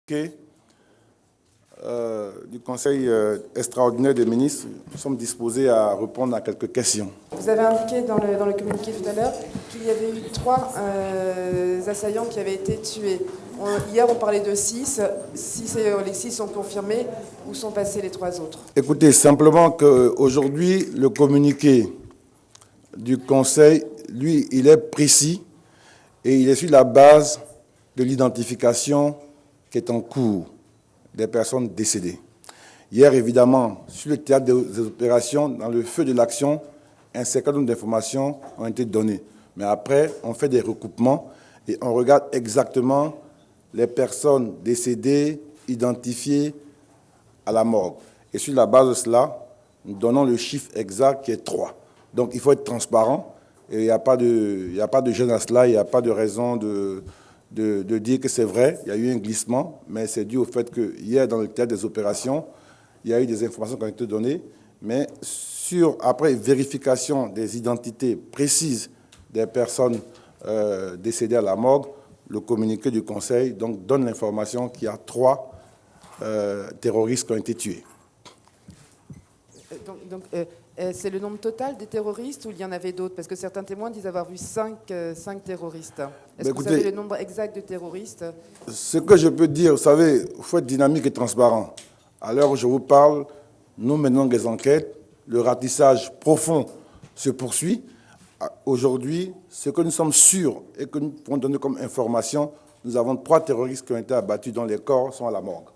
Du Conseil extraordinaire des ministres, nous sommes disposés à répondre à quelques questions. Vous avez indiqué dans le communiqué tout à l'heure qu'il y avait eu 3 assaillants qui avaient été tués. Hier, on parlait de 6. Les 6 sont confirmés, où sont passés les 3 autres? Écoutez, simplement qu'aujourd'hui, le communiqué du Conseil, lui, il est précis et il est sur la base de l'identification qui est en cours des personnes décédées. Hier, évidemment, sur le théâtre des opérations, dans le feu de l'action, un certain nombre d'informations ont été données. Mais après, on fait des recoupements et on regarde exactement les personnes décédées, identifiées à la morgue. Et sur la base de cela, nous donnons le chiffre exact qui est 3. Donc, il faut être transparent. Et il n'y a pas de gêne à cela, il n'y a pas de raison de dire que c'est vrai, il y a eu un glissement, mais c'est dû au fait que hier, dans le théâtre des opérations, il y a eu des informations qui ont été données, mais après vérification des identités précises des personnes décédées à la morgue, le communiqué du Conseil donc, donne l'information qu'il y a 3 terroristes qui ont été tués. C'est le nombre total des terroristes ou il y en avait d'autres? Parce que certains témoins disent avoir vu 5 terroristes. Est-ce que vous savez le nombre exact de terroristes? Ce que je peux dire, vous savez, il faut être dynamique et transparent. À l'heure où je vous parle, nous menons des enquêtes, le ratissage profond se poursuit. Aujourd'hui, ce que nous sommes sûrs et que nous pouvons donner comme information, nous avons 3 terroristes qui ont été abattus dont les corps sont à la morgue.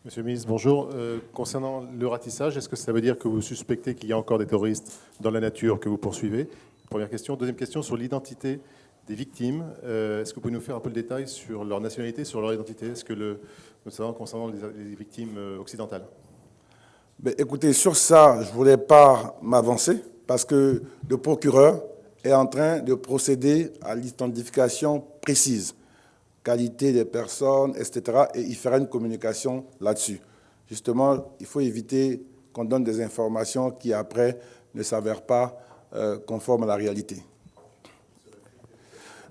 Monsieur le ministre, bonjour. Concernant le ratissage, est-ce que ça veut dire que vous suspectez qu'il y a encore des terroristes dans la nature que vous poursuivez? Première question. Deuxième question, sur l'identité des victimes. Est-ce que vous pouvez nous faire un peu le détail sur leur nationalité, sur leur identité? Est-ce que notamment concernant les victimes occidentales? Écoutez, sur ça, je ne voulais pas m'avancer parce que le procureur est en train de procéder à l'identification précise. Qualité des personnes, etc. Et il fera une communication là-dessus. Justement, il faut éviter qu'on donne des informations qui, après, ne s'avèrent pas conformes à la réalité.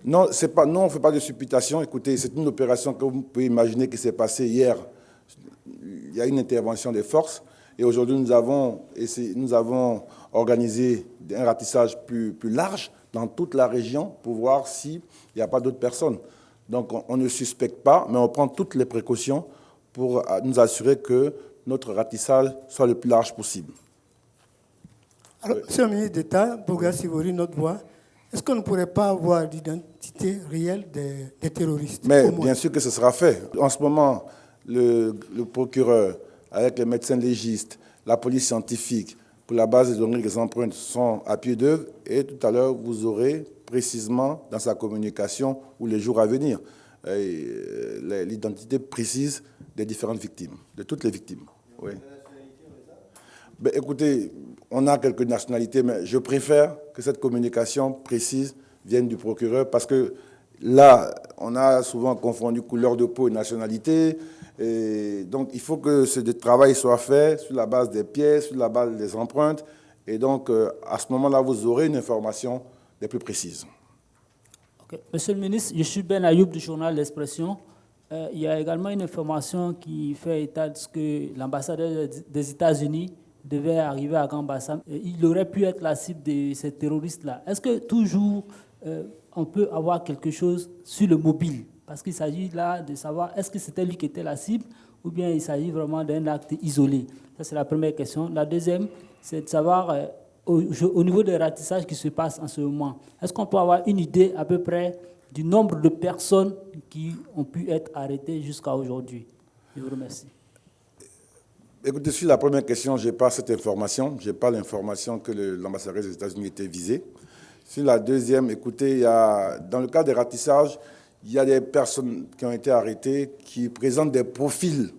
Non, on ne fait pas de supputation. Écoutez, c'est une opération que vous pouvez imaginer qui s'est passée hier. Il y a une intervention des forces. Et aujourd'hui, nous avons organisé un ratissage plus large dans toute la région pour voir s'il n'y a pas d'autres personnes. Donc, on ne suspecte pas, mais on prend toutes les précautions pour nous assurer que notre ratissage soit le plus large possible. Alors, Monsieur le ministre d'État, Boga Sivori, notre voix, est-ce qu'on ne pourrait pas avoir l'identité réelle des terroristes? Mais bien sûr que ce sera fait. En ce moment, le procureur, avec les médecins légistes, la police scientifique, pour la base des données des empreintes, sont à pied d'œuvre. Et tout à l'heure, vous aurez précisément dans sa communication ou les jours à venir l'identité précise des différentes victimes, de toutes les victimes. Oui. Écoutez, on a quelques nationalités, mais je préfère que cette communication précise vienne du procureur parce que là, on a souvent confondu couleur de peau et nationalité. Et donc, il faut que ce travail soit fait sur la base des pièces, sur la base des empreintes. Et donc, à ce moment-là, vous aurez une information des plus précises. Okay. Monsieur le ministre, je suis Ben Ayoub du journal L'Expression. Il y a également une information qui fait état de ce que l'ambassadeur des États-Unis devait arriver à Grand-Bassam. Il aurait pu être la cible de ces terroristes-là. Est-ce que toujours on peut avoir quelque chose sur le mobile? Parce qu'il s'agit là de savoir est-ce que c'était lui qui était la cible ou bien il s'agit vraiment d'un acte isolé. Ça, c'est la première question. La deuxième, c'est de savoir au niveau des ratissages qui se passent en ce moment, est-ce qu'on peut avoir une idée à peu près du nombre de personnes qui ont pu être arrêtées jusqu'à aujourd'hui? Je vous remercie. Écoutez, sur la première question, je n'ai pas cette information. Je n'ai pas l'information que l'ambassadeur des États-Unis était visé. Sur la deuxième, écoutez, dans le cas des ratissages, il y a des personnes qui ont été arrêtées qui présentent des profils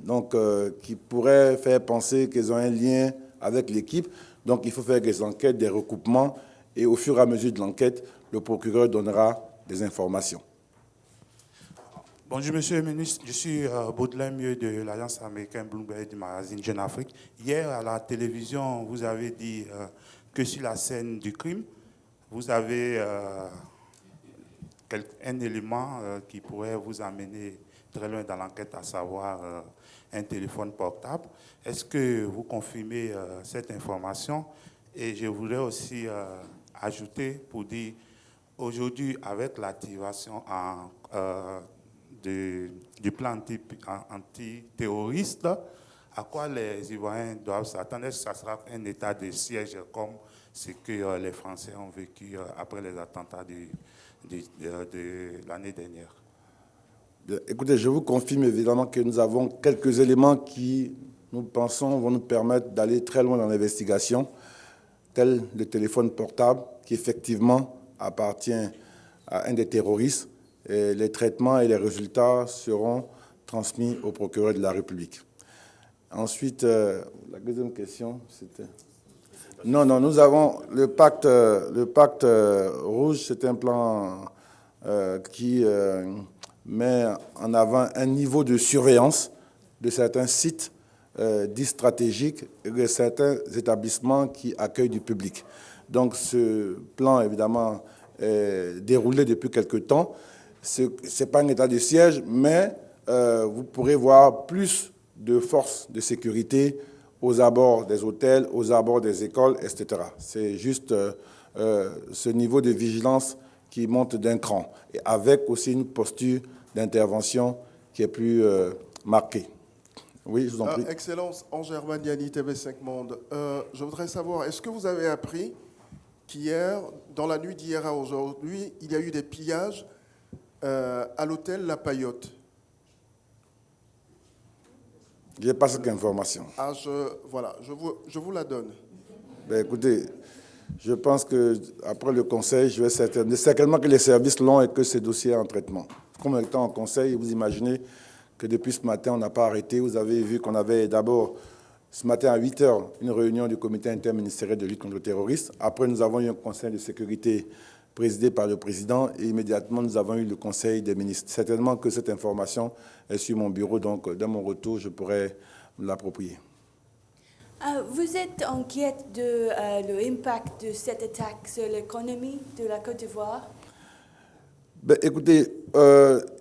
donc, qui pourraient faire penser qu'ils ont un lien avec l'équipe. Donc, il faut faire des enquêtes, des recoupements, et au fur et à mesure de l'enquête, le procureur donnera des informations. Bonjour, Monsieur le ministre. Je suis Baudelaire Mieux de l'Alliance américaine Bloomberg du magazine Jeune Afrique. Hier, à la télévision, vous avez dit que sur la scène du crime, vous avez un élément qui pourrait vous amener très loin dans l'enquête, à savoir un téléphone portable. Est-ce que vous confirmez cette information? Et je voudrais aussi ajouter pour dire, aujourd'hui, avec l'activation du plan antiterroriste, à quoi les Ivoiriens doivent s'attendre? Est-ce que ça sera un état de siège comme ce que les Français ont vécu après les attentats de l'année dernière? Bien, écoutez, je vous confirme évidemment que nous avons quelques éléments qui, nous pensons, vont nous permettre d'aller très loin dans l'investigation, tel le téléphone portable qui effectivement appartient à un des terroristes. Et les traitements et les résultats seront transmis au procureur de la République. Ensuite, la deuxième question, c'était... Non, nous avons le pacte rouge, c'est un plan qui met en avant un niveau de surveillance de certains sites dits stratégiques et de certains établissements qui accueillent du public. Donc ce plan, évidemment, est déroulé depuis quelque temps. Ce n'est pas un état de siège, mais vous pourrez voir plus de forces de sécurité aux abords des hôtels, aux abords des écoles, etc. C'est juste ce niveau de vigilance qui monte d'un cran, et avec aussi une posture d'intervention qui est plus marquée. Oui, je vous en prie. Excellence, Ange Hermaniani, TV5 Monde. Je voudrais savoir, est-ce que vous avez appris qu'hier, dans la nuit d'hier à aujourd'hui, il y a eu des pillages à l'hôtel La Paillote? Je n'ai pas cette information. Ah, voilà, je vous la donne. Ben, écoutez, je pense qu'après le conseil, je vais certainement que les services l'ont et que ce dossier est en traitement. Comme étant en conseil, vous imaginez que depuis ce matin, on n'a pas arrêté. Vous avez vu qu'on avait d'abord, ce matin à 8 h, une réunion du comité interministériel de lutte contre le terrorisme. Après, nous avons eu un conseil de sécurité présidé par le président et immédiatement, nous avons eu le conseil des ministres. Certainement que cette information est sur mon bureau, donc dans mon retour, je pourrai l'approprier. Vous êtes inquiète de l'impact de cette attaque sur l'économie de la Côte d'Ivoire? Ben, écoutez,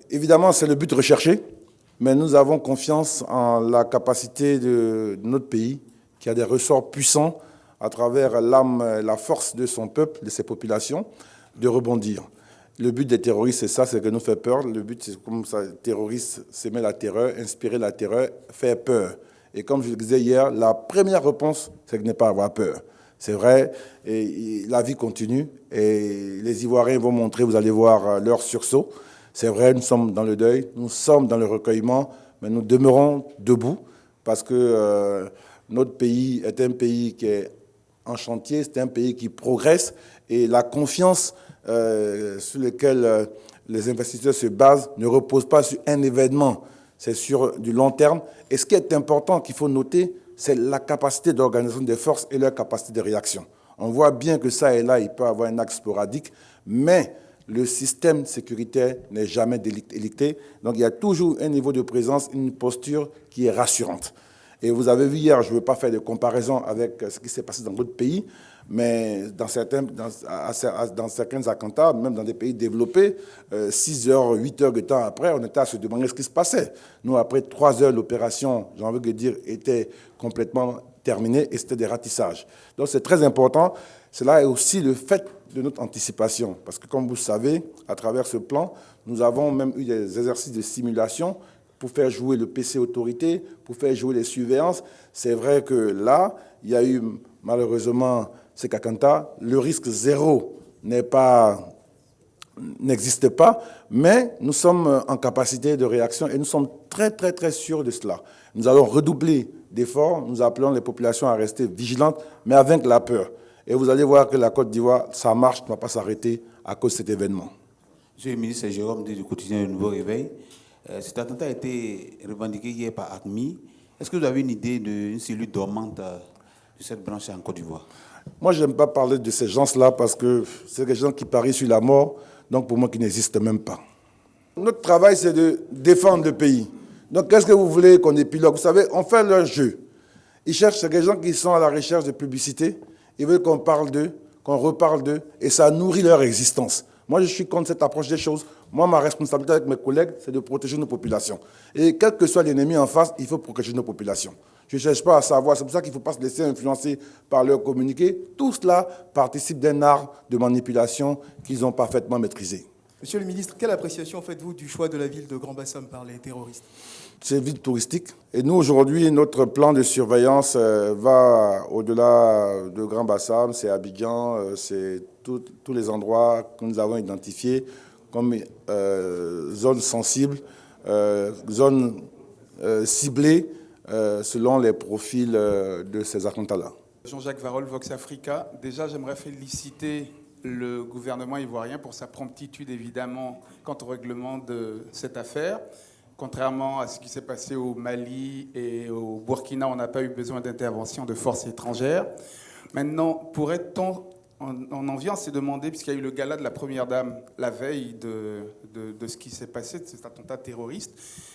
évidemment, c'est le but recherché, mais nous avons confiance en la capacité de notre pays, qui a des ressorts puissants à travers la force de son peuple, de ses populations, de rebondir. Le but des terroristes, c'est ça, c'est que nous fait peur. Le but, c'est comme ça, terroristes, s'aimer la terreur, inspirer la terreur, faire peur. Et comme je le disais hier, la première réponse, c'est de ne pas avoir peur. C'est vrai, et la vie continue, et les Ivoiriens vont montrer, vous allez voir leur sursaut. C'est vrai, nous sommes dans le deuil, nous sommes dans le recueillement, mais nous demeurons debout, parce que notre pays est un pays qui est en chantier, c'est un pays qui progresse, et la confiance sur laquelle les investisseurs se basent ne repose pas sur un événement, c'est sur du long terme. Et ce qui est important, qu'il faut noter, c'est la capacité d'organisation des forces et leur capacité de réaction. On voit bien que ça et là, il peut y avoir un axe sporadique, mais le système sécuritaire n'est jamais délicté. Donc il y a toujours un niveau de présence, une posture qui est rassurante. Et vous avez vu hier, je ne veux pas faire de comparaison avec ce qui s'est passé dans d'autres pays, mais dans certains attentats, même dans des pays développés, 6 heures, 8 heures de temps après, on était à se demander ce qui se passait. Nous, après 3 heures, l'opération, j'ai envie de dire, était complètement terminée et c'était des ratissages. Donc c'est très important. Cela est aussi le fait de notre anticipation. Parce que comme vous le savez, à travers ce plan, nous avons même eu des exercices de simulation pour faire jouer le PC autorité, pour faire jouer les surveillances. C'est vrai que là, il y a eu malheureusement ces attentats. Le risque zéro n'existe pas, mais nous sommes en capacité de réaction et nous sommes très, très, très sûrs de cela. Nous allons redoubler d'efforts, nous appelons les populations à rester vigilantes, mais avec la peur. Et vous allez voir que la Côte d'Ivoire, ça marche, ne va pas s'arrêter à cause de cet événement. Monsieur le ministre, c'est Jérôme du quotidien Le Nouveau Réveil. Cet attentat a été revendiqué hier par ACMI. Est-ce que vous avez une idée d'une cellule dormante de cette branche en Côte d'Ivoire? Moi, je n'aime pas parler de ces gens-là parce que c'est des gens qui parient sur la mort, donc pour moi, qui n'existent même pas. Notre travail, c'est de défendre le pays. Donc, qu'est-ce que vous voulez qu'on épilogue? Vous savez, on fait leur jeu. Ils cherchent, c'est des gens qui sont à la recherche de publicité. Ils veulent qu'on parle d'eux, qu'on reparle d'eux, et ça nourrit leur existence. Moi, je suis contre cette approche des choses. Moi, ma responsabilité avec mes collègues, c'est de protéger nos populations. Et quel que soit l'ennemi en face, il faut protéger nos populations. Je ne cherche pas à savoir, c'est pour ça qu'il ne faut pas se laisser influencer par leur communiqué. Tout cela participe d'un art de manipulation qu'ils ont parfaitement maîtrisé. Monsieur le ministre, quelle appréciation faites-vous du choix de la ville de Grand-Bassam par les terroristes? C'est une ville touristique. Et nous, aujourd'hui, notre plan de surveillance va au-delà de Grand-Bassam, c'est Abidjan, c'est tous les endroits que nous avons identifiés comme zones sensibles, zones ciblées selon les profils de ces attentats-là. Jean-Jacques Varol, Vox Africa. Déjà, j'aimerais féliciter le gouvernement ivoirien pour sa promptitude, évidemment, quant au règlement de cette affaire. Contrairement à ce qui s'est passé au Mali et au Burkina, on n'a pas eu besoin d'intervention de forces étrangères. Maintenant, pourrait-on, on en vient à se demander, puisqu'il y a eu le gala de la Première Dame la veille de ce qui s'est passé, de cet attentat terroriste,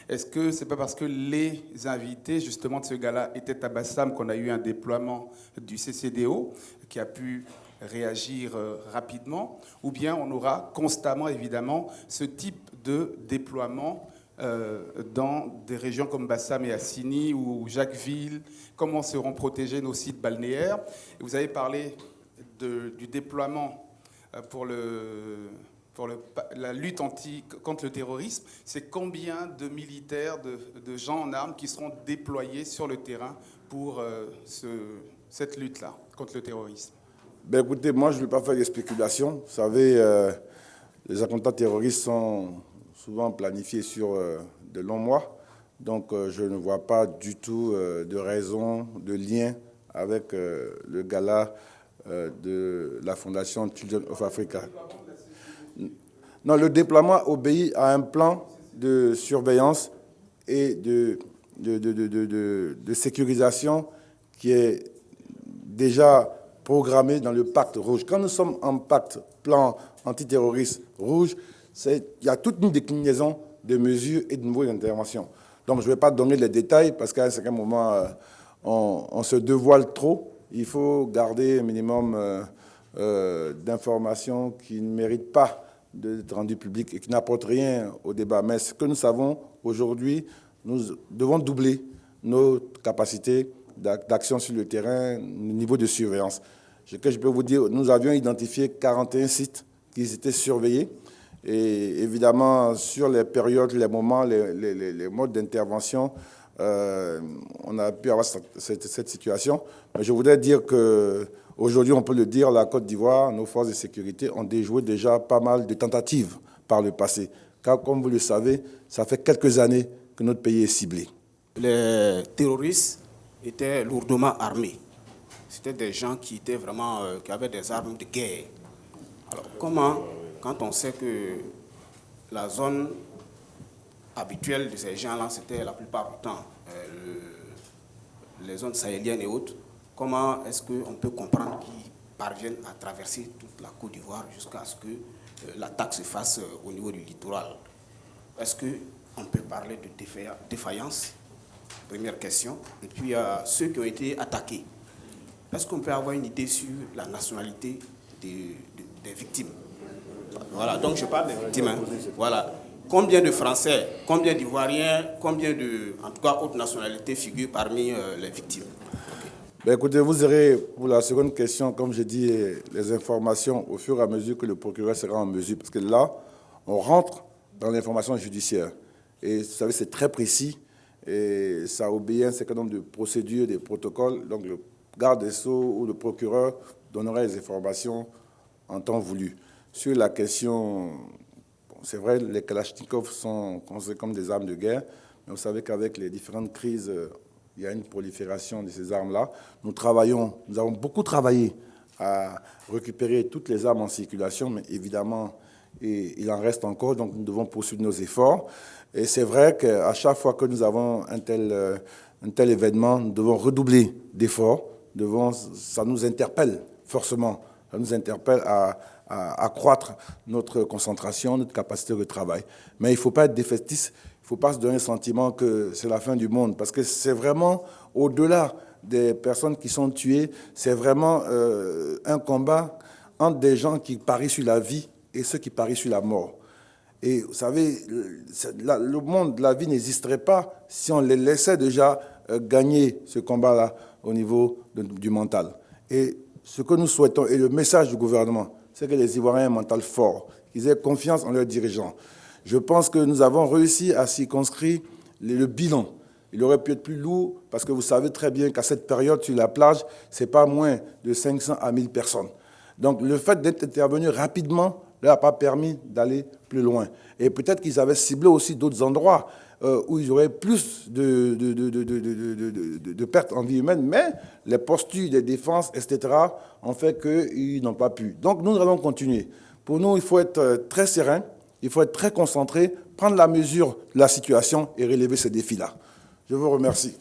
est-ce que c'est pas parce que les invités, justement, de ce gala étaient à Bassam qu'on a eu un déploiement du CCDO qui a pu réagir rapidement, ou bien on aura constamment, évidemment, ce type de déploiement dans des régions comme Bassam et Assini ou Jacquesville? Comment seront protégés nos sites balnéaires? Et vous avez parlé du déploiement pour la lutte contre le terrorisme. C'est combien de militaires, de gens en armes qui seront déployés sur le terrain pour cette lutte-là contre le terrorisme? Ben écoutez, moi, je ne vais pas faire des spéculations. Vous savez, les attentats terroristes sont souvent planifiés sur de longs mois. Donc, je ne vois pas du tout de raison, de lien avec le gala de la Fondation Children of Africa. Non, le déploiement obéit à un plan de surveillance et de sécurisation qui est déjà programmé dans le pacte rouge. Quand nous sommes en pacte, plan antiterroriste rouge, il y a toute une déclinaison de mesures et de niveaux d'intervention. Donc, je ne vais pas donner les détails parce qu'à un certain moment, on se dévoile trop. Il faut garder un minimum d'informations qui ne méritent pas d'être rendues publiques et qui n'apportent rien au débat. Mais ce que nous savons aujourd'hui, nous devons doubler nos capacités d'action sur le terrain, le niveau de surveillance. Ce que je peux vous dire, nous avions identifié 41 sites qui étaient surveillés. Et évidemment, sur les périodes, les moments, les modes d'intervention, on a pu avoir cette situation. Mais je voudrais dire qu'aujourd'hui, on peut le dire, la Côte d'Ivoire, nos forces de sécurité ont déjoué déjà pas mal de tentatives par le passé. Car, comme vous le savez, ça fait quelques années que notre pays est ciblé. Les terroristes étaient lourdement armés. C'était des gens qui étaient vraiment, qui avaient des armes de guerre. Alors, comment, quand on sait que la zone habituelle de ces gens-là, c'était la plupart du temps les zones sahéliennes et autres, comment est-ce qu'on peut comprendre qu'ils parviennent à traverser toute la Côte d'Ivoire jusqu'à ce que l'attaque se fasse au niveau du littoral? Est-ce qu'on peut parler de défaillance? Première question. Et puis, ceux qui ont été attaqués, est-ce qu'on peut avoir une idée sur la nationalité des victimes? Voilà, donc je parle des victimes. Hein. Voilà. Combien de Français, combien d'Ivoiriens, combien de, en tout cas, autres nationalités figurent parmi les victimes? Ben écoutez, vous aurez, pour la seconde question, comme j'ai dit, les informations au fur et à mesure que le procureur sera en mesure. Parce que là, on rentre dans l'information judiciaire. Et vous savez, c'est très précis. Et ça obéit à un certain nombre de procédures, des protocoles. Donc, le garde des Sceaux ou le procureur donnera les informations en temps voulu. Sur la question, c'est vrai, les Kalachnikov sont considérés comme des armes de guerre, mais vous savez qu'avec les différentes crises, il y a une prolifération de ces armes-là. Nous avons beaucoup travaillé à récupérer toutes les armes en circulation, mais évidemment, il en reste encore, donc nous devons poursuivre nos efforts. Et c'est vrai qu'à chaque fois que nous avons un tel événement, nous devons redoubler d'efforts. Ça nous interpelle forcément. Ça nous interpelle à accroître notre concentration, notre capacité de travail. Mais il ne faut pas être défaitiste, il ne faut pas se donner le sentiment que c'est la fin du monde, parce que c'est vraiment au-delà des personnes qui sont tuées, c'est vraiment un combat entre des gens qui parient sur la vie et ceux qui parient sur la mort. Et vous savez, le monde, la vie n'existerait pas si on les laissait déjà gagner ce combat-là au niveau du mental. Et ce que nous souhaitons, et le message du gouvernement, c'est que les Ivoiriens aient un mental fort, qu'ils aient confiance en leurs dirigeants. Je pense que nous avons réussi à circonscrire le bilan. Il aurait pu être plus lourd, parce que vous savez très bien qu'à cette période, sur la plage, ce n'est pas moins de 500 à 1000 personnes. Donc le fait d'être intervenu rapidement ne leur a pas permis d'aller plus loin. Et peut-être qu'ils avaient ciblé aussi d'autres endroits où il y aurait plus de pertes en vie humaine, mais les postures des défenses, etc., ont fait qu'ils n'ont pas pu. Donc nous allons continuer. Pour nous, il faut être très serein, il faut être très concentré, prendre la mesure de la situation et relever ces défis-là. Je vous remercie.